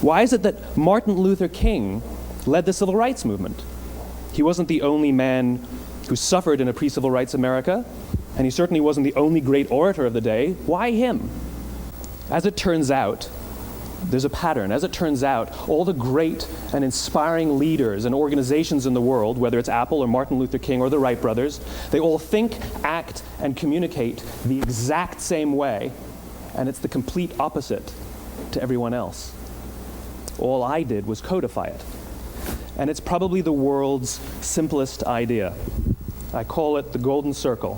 Why is it that Martin Luther King led the civil rights movement? He wasn't the only man who suffered in a pre-civil rights America, and he certainly wasn't the only great orator of the day. Why him? As it turns out, there's a pattern. As it turns out, all the great and inspiring leaders and organizations in the world, whether it's Apple or Martin Luther King or the Wright brothers, they all think, act, and communicate the exact same way, and it's the complete opposite to everyone else. All I did was codify it. And it's probably the world's simplest idea. I call it the golden circle.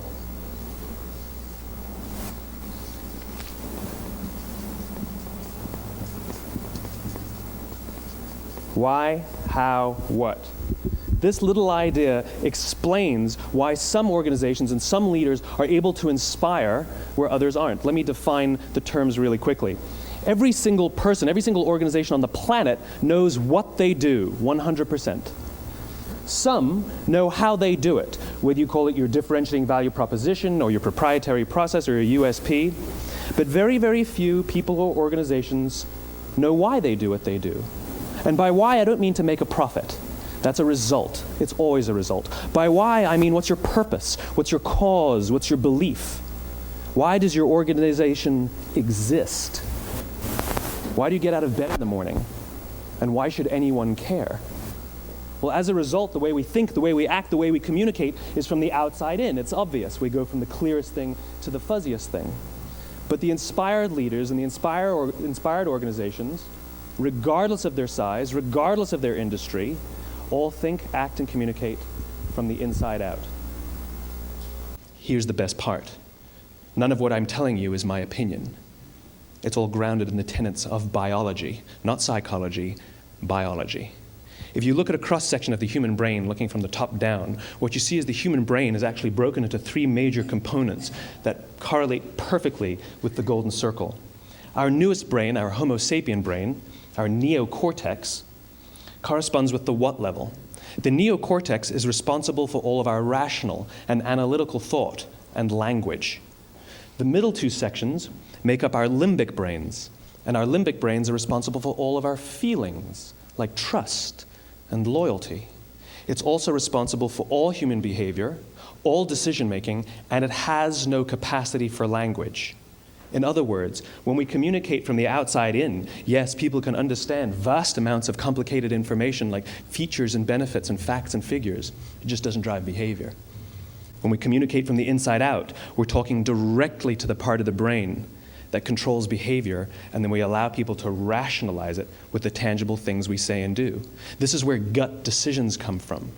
Why, how, what? This little idea explains why some organizations and some leaders are able to inspire where others aren't. Let me define the terms really quickly. Every single person, every single organization on the planet knows what they do, 100%. Some know how they do it, whether you call it your differentiating value proposition or your proprietary process or your USP. But very, very few people or organizations know why they do what they do. And by why, I don't mean to make a profit. That's a result. It's always a result. By why, I mean what's your purpose? What's your cause? What's your belief? Why does your organization exist? Why do you get out of bed in the morning? And why should anyone care? Well, as a result, the way we think, the way we act, the way we communicate is from the outside in. It's obvious. We go from the clearest thing to the fuzziest thing. But the inspired leaders and the inspired organizations, regardless of their size, regardless of their industry, all think, act, and communicate from the inside out. Here's the best part. None of what I'm telling you is my opinion. It's all grounded in the tenets of biology, not psychology, biology. If you look at a cross-section of the human brain looking from the top down, what you see is the human brain is actually broken into three major components that correlate perfectly with the golden circle. Our newest brain, our Homo sapien brain, our neocortex, corresponds with the what level. The neocortex is responsible for all of our rational and analytical thought and language. The middle two sections make up our limbic brains, and our limbic brains are responsible for all of our feelings, like trust and loyalty. It's also responsible for all human behavior, all decision-making, and it has no capacity for language. In other words, when we communicate from the outside in, yes, people can understand vast amounts of complicated information like features and benefits and facts and figures. It just doesn't drive behavior. When we communicate from the inside out, we're talking directly to the part of the brain that controls behavior, and then we allow people to rationalize it with the tangible things we say and do. This is where gut decisions come from.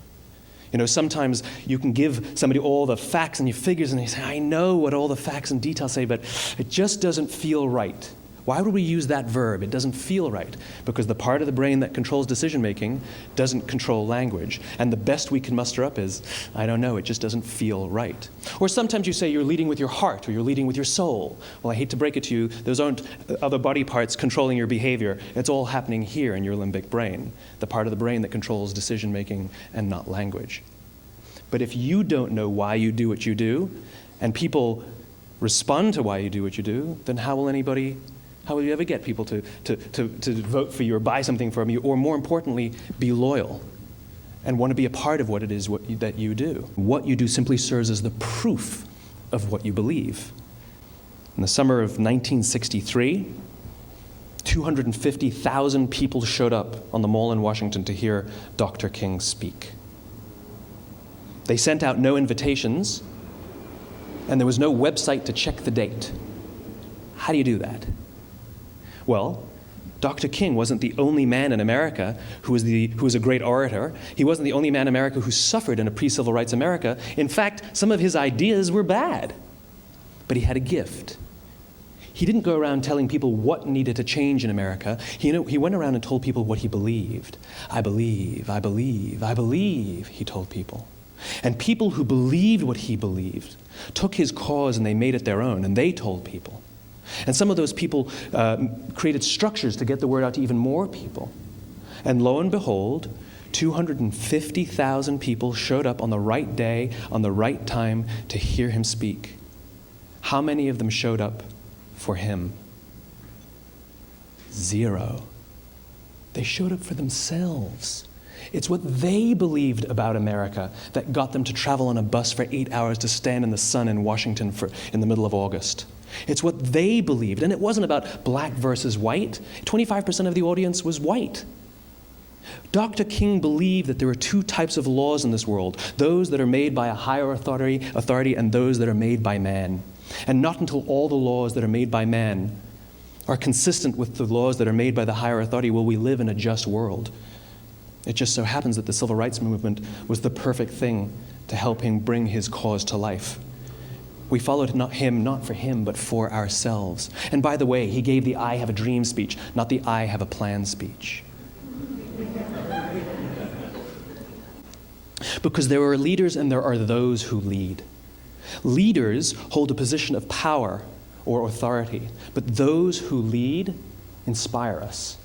You know, sometimes you can give somebody all the facts and your figures, and they say, I know what all the facts and details say, but it just doesn't feel right. Why would we use that verb? It doesn't feel right. Because the part of the brain that controls decision-making doesn't control language. And the best we can muster up is, I don't know, it just doesn't feel right. Or sometimes you say you're leading with your heart or you're leading with your soul. Well, I hate to break it to you, those aren't other body parts controlling your behavior. It's all happening here in your limbic brain, the part of the brain that controls decision-making and not language. But if you don't know why you do what you do, and people respond to why you do what you do, then how will you ever get people to vote for you or buy something from you, or more importantly, be loyal and want to be a part of what it is that you do? What you do simply serves as the proof of what you believe. In the summer of 1963, 250,000 people showed up on the Mall in Washington to hear Dr. King speak. They sent out no invitations, and there was no website to check the date. How do you do that? Well, Dr. King wasn't the only man in America who was a great orator. He wasn't the only man in America who suffered in a pre-civil rights America. In fact, some of his ideas were bad. But he had a gift. He didn't go around telling people what needed to change in America. He went around and told people what he believed. I believe, I believe, I believe, he told people. And people who believed what he believed took his cause and they made it their own, and they told people. And some of those people created structures to get the word out to even more people. And lo and behold, 250,000 people showed up on the right day, on the right time to hear him speak. How many of them showed up for him? 0. They showed up for themselves. It's what they believed about America that got them to travel on a bus for 8 hours to stand in the sun in Washington in the middle of August. It's what they believed, and it wasn't about black versus white. 25% of the audience was white. Dr. King believed that there were two types of laws in this world, those that are made by a higher authority and those that are made by man. And not until all the laws that are made by man are consistent with the laws that are made by the higher authority will we live in a just world. It just so happens that the civil rights movement was the perfect thing to help him bring his cause to life. We followed not for him, but for ourselves. And by the way, he gave the I have a dream speech, not the I have a plan speech. Because there are leaders and there are those who lead. Leaders hold a position of power or authority, but those who lead inspire us.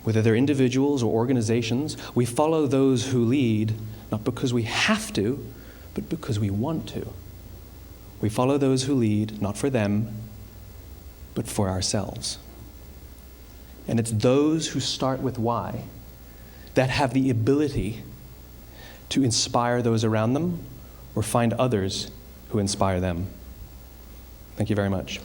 Whether they're individuals or organizations, we follow those who lead not because we have to, but because we want to. We follow those who lead not for them, but for ourselves. And it's those who start with why that have the ability to inspire those around them or find others who inspire them. Thank you very much.